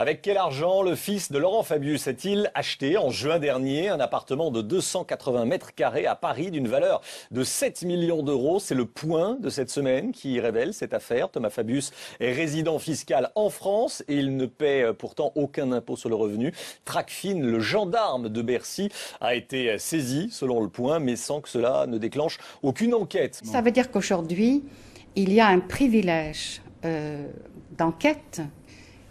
Avec quel argent le fils de Laurent Fabius a-t-il acheté en juin dernier un appartement de 280 mètres carrés à Paris d'une valeur de 7 millions d'euros? C'est le point de cette semaine qui révèle cette affaire. Thomas Fabius est résident fiscal en France et il ne paie pourtant aucun impôt sur le revenu. Tracfin, le gendarme de Bercy, a été saisi selon le point, mais sans que cela ne déclenche aucune enquête. Ça veut dire qu'aujourd'hui, il y a un privilège d'enquête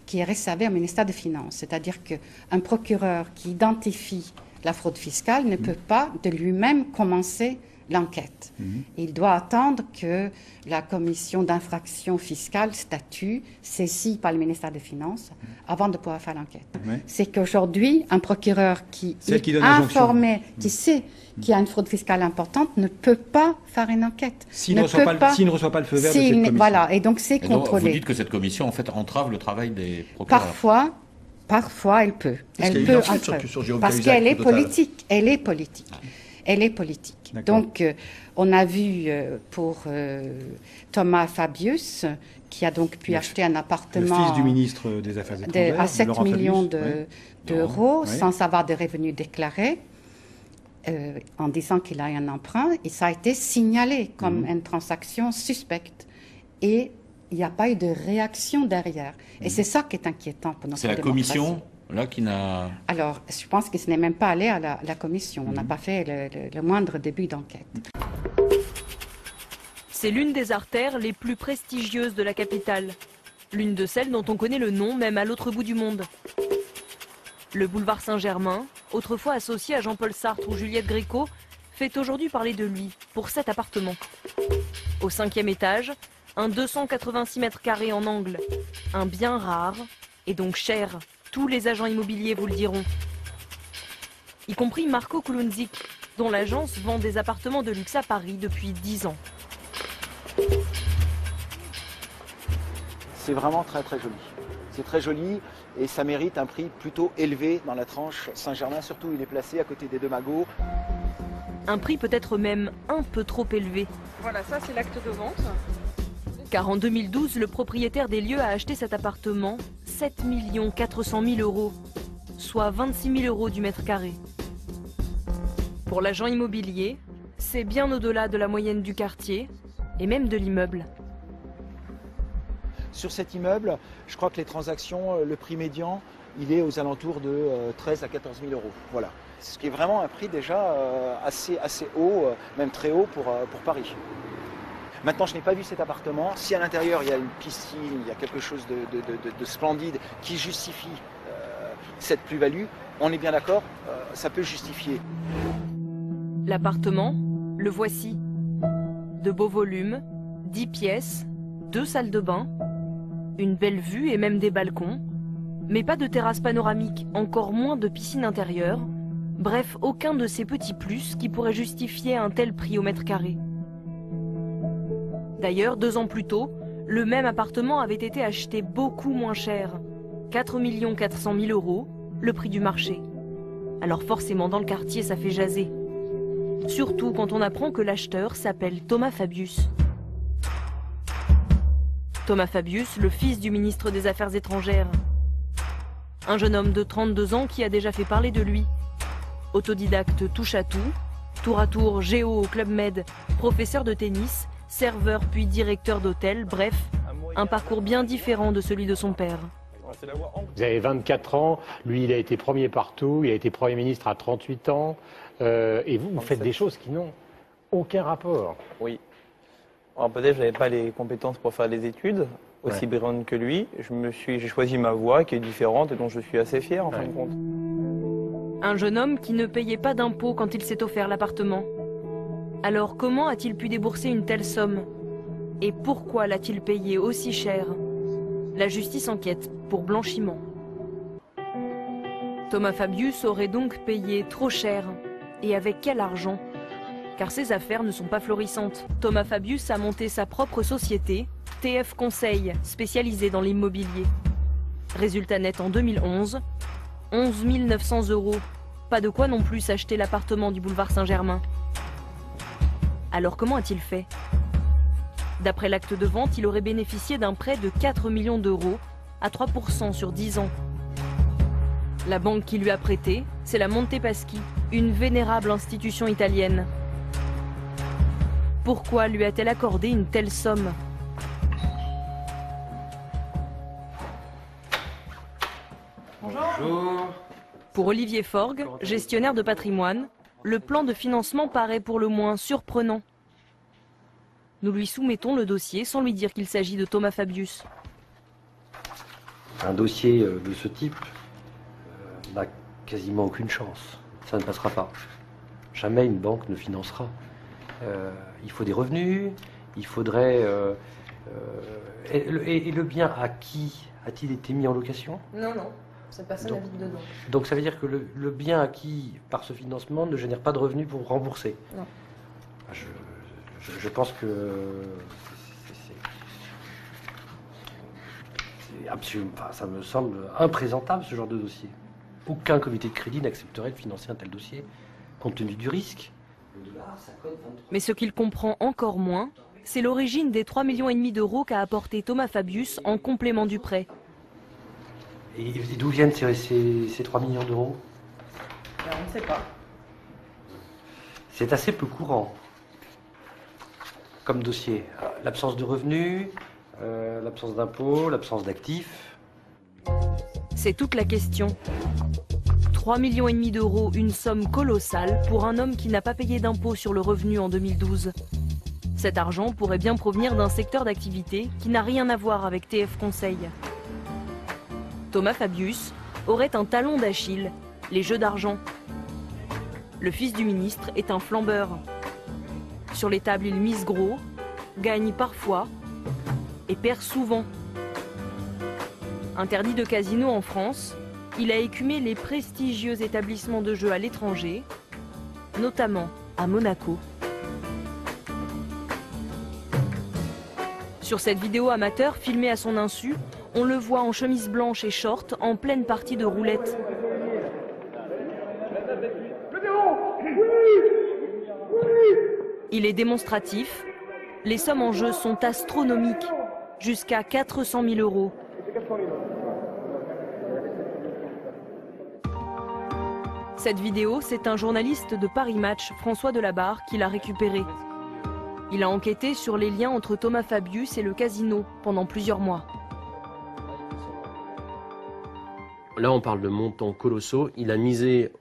qui est réservé au ministère des Finances. C'est-à-dire qu'un procureur qui identifie la fraude fiscale ne peut pas de lui-même commencer l'enquête. Il doit attendre que la commission d'infraction fiscale statue, saisie par le ministère des Finances, avant de pouvoir faire l'enquête. C'est qu'aujourd'hui, un procureur qui est informé, qui sait qu'il y a une fraude fiscale importante, ne peut pas faire une enquête. S'il ne reçoit pas le feu vert de cette commission. Voilà, et donc c'est contrôlé. Vous dites que cette commission, en fait, entrave le travail des procureurs. Parfois, elle peut. Elle peut parce qu'elle est politique. Elle est politique. Elle est politique. Donc, on a vu pour Thomas Fabius, qui a donc pu acheter un appartement... Le fils du ministre des Affaires étrangères, à 7 millions d'euros, sans avoir de revenus déclarés, en disant qu'il a un emprunt, et ça a été signalé comme une transaction suspecte. Et il n'y a pas eu de réaction derrière. Et c'est ça qui est inquiétant pour notre démocratie. C'est la commission là qui n'a... Alors, je pense que ce n'est même pas allé à la commission. On n'a pas fait le moindre début d'enquête. C'est l'une des artères les plus prestigieuses de la capitale. L'une de celles dont on connaît le nom même à l'autre bout du monde. Le boulevard Saint-Germain, autrefois associé à Jean-Paul Sartre ou Juliette Gréco, fait aujourd'hui parler de lui pour 7 appartements. Au 5e étage, un 286 mètres carrés en angle. Un bien rare et donc cher. Tous les agents immobiliers vous le diront. Y compris Marco Kulundzic, dont l'agence vend des appartements de luxe à Paris depuis 10 ans. C'est vraiment très très joli. C'est très joli et ça mérite un prix plutôt élevé dans la tranche Saint-Germain, surtout il est placé à côté des deux magots. Un prix peut-être même un peu trop élevé. Voilà, ça c'est l'acte de vente. Car en 2012, le propriétaire des lieux a acheté cet appartement 7 400 000 euros, soit 26 000 euros du mètre carré. Pour l'agent immobilier, c'est bien au-delà de la moyenne du quartier et même de l'immeuble. Sur cet immeuble, je crois que les transactions, le prix médian, il est aux alentours de 13 à 14 000 euros. Voilà. Ce qui est vraiment un prix déjà assez haut, même très haut pour Paris. Maintenant, je n'ai pas vu cet appartement. Si à l'intérieur, il y a une piscine, il y a quelque chose de splendide qui justifie cette plus-value, on est bien d'accord, ça peut justifier. L'appartement, le voici. De beaux volumes, 10 pièces, 2 salles de bain, une belle vue et même des balcons, mais pas de terrasse panoramique, encore moins de piscine intérieure. Bref, aucun de ces petits plus qui pourraient justifier un tel prix au mètre carré. D'ailleurs, 2 ans plus tôt, le même appartement avait été acheté beaucoup moins cher. 4 400 000 euros, le prix du marché. Alors forcément, dans le quartier, ça fait jaser. Surtout quand on apprend que l'acheteur s'appelle Thomas Fabius. Thomas Fabius, le fils du ministre des Affaires étrangères. Un jeune homme de 32 ans qui a déjà fait parler de lui. Autodidacte touche à tout, tour à tour géo au Club Med, professeur de tennis, serveur puis directeur d'hôtel, bref, un parcours bien différent de celui de son père. Vous avez 24 ans, lui il a été premier partout, il a été Premier ministre à 38 ans, et vous faites des choses qui n'ont aucun rapport. Oui. Alors peut-être que je n'avais pas les compétences pour faire les études, aussi brillantes que lui. J'ai choisi ma voie qui est différente et dont je suis assez fier en fin de compte. Un jeune homme qui ne payait pas d'impôts quand il s'est offert l'appartement. Alors comment a-t-il pu débourser une telle somme? Et pourquoi l'a-t-il payé aussi cher? La justice enquête pour blanchiment. Thomas Fabius aurait donc payé trop cher. Et avec quel argent? Car ses affaires ne sont pas florissantes. Thomas Fabius a monté sa propre société, TF Conseil, spécialisée dans l'immobilier. Résultat net en 2011, 11 900 euros. Pas de quoi non plus s'acheter l'appartement du boulevard Saint-Germain. Alors comment a-t-il fait? D'après l'acte de vente, il aurait bénéficié d'un prêt de 4 millions d'euros à 3% sur 10 ans. La banque qui lui a prêté, c'est la Monte Paschi, une vénérable institution italienne. Pourquoi lui a-t-elle accordé une telle somme? Bonjour. Pour Olivier Forgue, gestionnaire de patrimoine, le plan de financement paraît pour le moins surprenant. Nous lui soumettons le dossier sans lui dire qu'il s'agit de Thomas Fabius. Un dossier de ce type n'a quasiment aucune chance. Ça ne passera pas. Jamais une banque ne financera. Il faut des revenus, il faudrait... et le bien à qui a-t-il été mis en location? Non, non. Cette personne habite dedans. Donc ça veut dire que le bien acquis par ce financement ne génère pas de revenus pour rembourser. Non. Je pense que c'est absolument, ça me semble imprésentable ce genre de dossier. Aucun comité de crédit n'accepterait de financer un tel dossier, compte tenu du risque. Mais ce qu'il comprend encore moins, c'est l'origine des 3,5 millions d'euros qu'a apporté Thomas Fabius en complément du prêt. Et d'où viennent ces 3 millions d'euros? On ne sait pas. C'est assez peu courant comme dossier. L'absence de revenus, l'absence d'impôts, l'absence d'actifs. C'est toute la question. 3,5 millions d'euros, une somme colossale pour un homme qui n'a pas payé d'impôt sur le revenu en 2012. Cet argent pourrait bien provenir d'un secteur d'activité qui n'a rien à voir avec TF Conseil. Thomas Fabius aurait un talon d'Achille, les jeux d'argent. Le fils du ministre est un flambeur. Sur les tables, il mise gros, gagne parfois et perd souvent. Interdit de casino en France, il a écumé les prestigieux établissements de jeux à l'étranger, notamment à Monaco. Sur cette vidéo amateur filmée à son insu, on le voit en chemise blanche et short en pleine partie de roulette. Il est démonstratif. Les sommes en jeu sont astronomiques, jusqu'à 400 000 euros. Cette vidéo, c'est un journaliste de Paris Match, François Delabarre, qui l'a récupérée. Il a enquêté sur les liens entre Thomas Fabius et le casino pendant plusieurs mois. Là, on parle de montants colossaux. Il a misé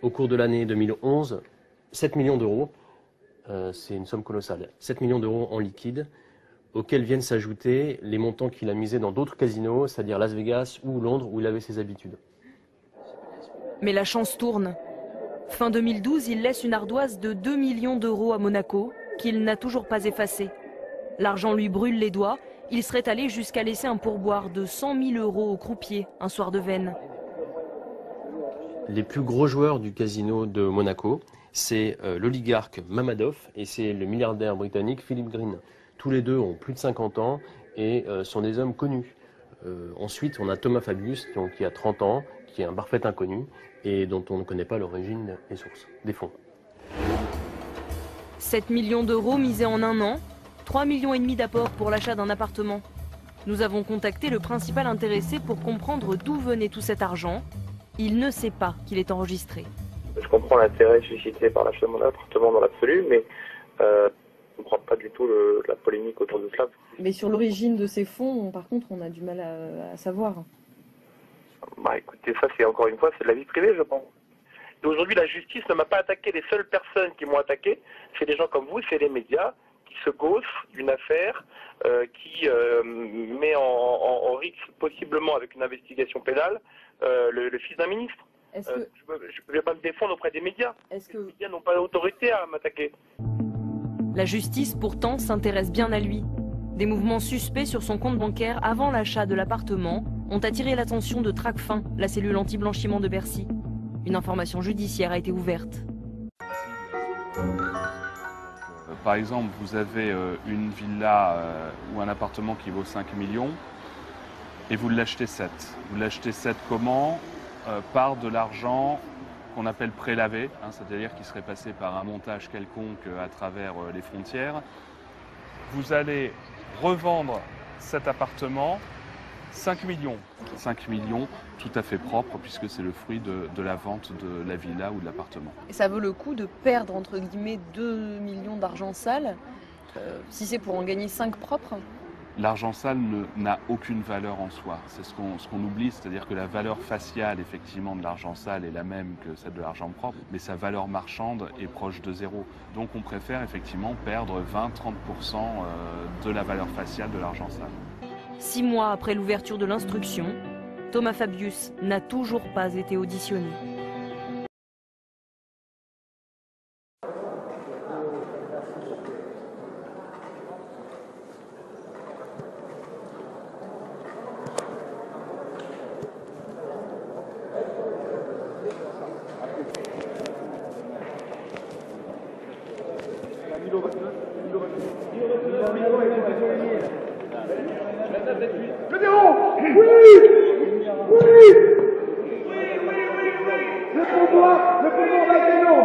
au cours de l'année 2011 7 millions d'euros. C'est une somme colossale. 7 millions d'euros en liquide, auxquels viennent s'ajouter les montants qu'il a misés dans d'autres casinos, c'est-à-dire Las Vegas ou Londres, où il avait ses habitudes. Mais la chance tourne. Fin 2012, il laisse une ardoise de 2 millions d'euros à Monaco, qu'il n'a toujours pas effacée. L'argent lui brûle les doigts. Il serait allé jusqu'à laisser un pourboire de 100 000 euros au croupier un soir de veine. Les plus gros joueurs du casino de Monaco, c'est l'oligarque Mamadov et c'est le milliardaire britannique Philip Green. Tous les deux ont plus de 50 ans et sont des hommes connus. Ensuite, on a Thomas Fabius qui a 30 ans, qui est un parfait inconnu et dont on ne connaît pas l'origine et source des fonds. 7 millions d'euros misés en un an, 3,5 millions d'apport pour l'achat d'un appartement. Nous avons contacté le principal intéressé pour comprendre d'où venait tout cet argent. Il ne sait pas qu'il est enregistré. Je comprends l'intérêt suscité par l'achat de mon appartement dans l'absolu, mais je ne comprends pas du tout la polémique autour de cela. Mais sur l'origine de ces fonds, par contre, on a du mal à savoir. Bah écoutez, ça c'est encore une fois, c'est de la vie privée, je pense. Et aujourd'hui, la justice ne m'a pas attaqué. Les seules personnes qui m'ont attaqué, c'est des gens comme vous, c'est les médias qui se gaussent d'une affaire qui met en risque, possiblement avec une investigation pénale, le fils d'un ministre. Je ne vais pas me défendre auprès des médias. Les médias n'ont pas l'autorité à m'attaquer. La justice, pourtant, s'intéresse bien à lui. Des mouvements suspects sur son compte bancaire avant l'achat de l'appartement ont attiré l'attention de Tracfin, la cellule anti-blanchiment de Bercy. Une information judiciaire a été ouverte. Par exemple, vous avez une villa ou un appartement qui vaut 5 millions et vous l'achetez 7. Vous l'achetez 7 comment? Par de l'argent qu'on appelle prélavé, c'est-à-dire qui serait passé par un montage quelconque à travers les frontières. Vous allez revendre cet appartement 5 millions. 5 millions tout à fait propres puisque c'est le fruit de la vente de la villa ou de l'appartement. Et ça vaut le coup de perdre entre guillemets 2 millions d'argent sale si c'est pour en gagner 5 propres? L'argent sale n'a aucune valeur en soi. C'est ce qu'on oublie, c'est-à-dire que la valeur faciale effectivement de l'argent sale est la même que celle de l'argent propre, mais sa valeur marchande est proche de zéro. Donc on préfère effectivement perdre 20-30% de la valeur faciale de l'argent sale. 6 mois après l'ouverture de l'instruction, Thomas Fabius n'a toujours pas été auditionné. Le verrou. Oui. Le pourboire va être non.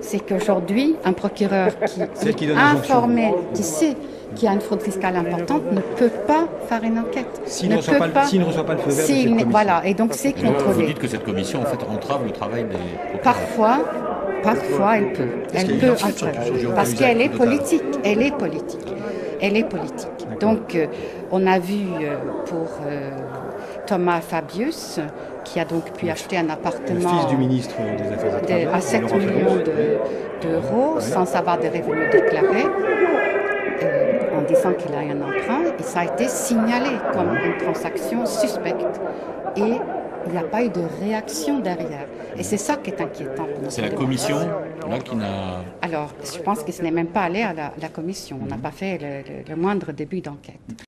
C'est qu'aujourd'hui, un procureur qui est informé, qui sait qu'il y a une fraude fiscale importante, ne peut pas faire une enquête. S'il ne reçoit pas le feu vert de cette commission. Voilà, et donc c'est contrôlé. Vous dites que cette commission, en fait, entrave le travail des procureurs. Parfois, elle peut. Elle peut entraver. Parce qu'elle est politique. Elle est politique. Donc, on a vu pour Thomas Fabius, qui a donc pu acheter un appartement le fils du ministre des Affaires étrangères, à 7 millions d'euros sans avoir de revenus déclarés, en disant qu'il a un emprunt, et ça a été signalé comme une transaction suspecte. Et il n'y a pas eu de réaction derrière. Et c'est ça qui est inquiétant. C'est la commission là qui n'a... Alors, je pense que ce n'est même pas allé à la commission. On n'a pas fait le moindre début d'enquête.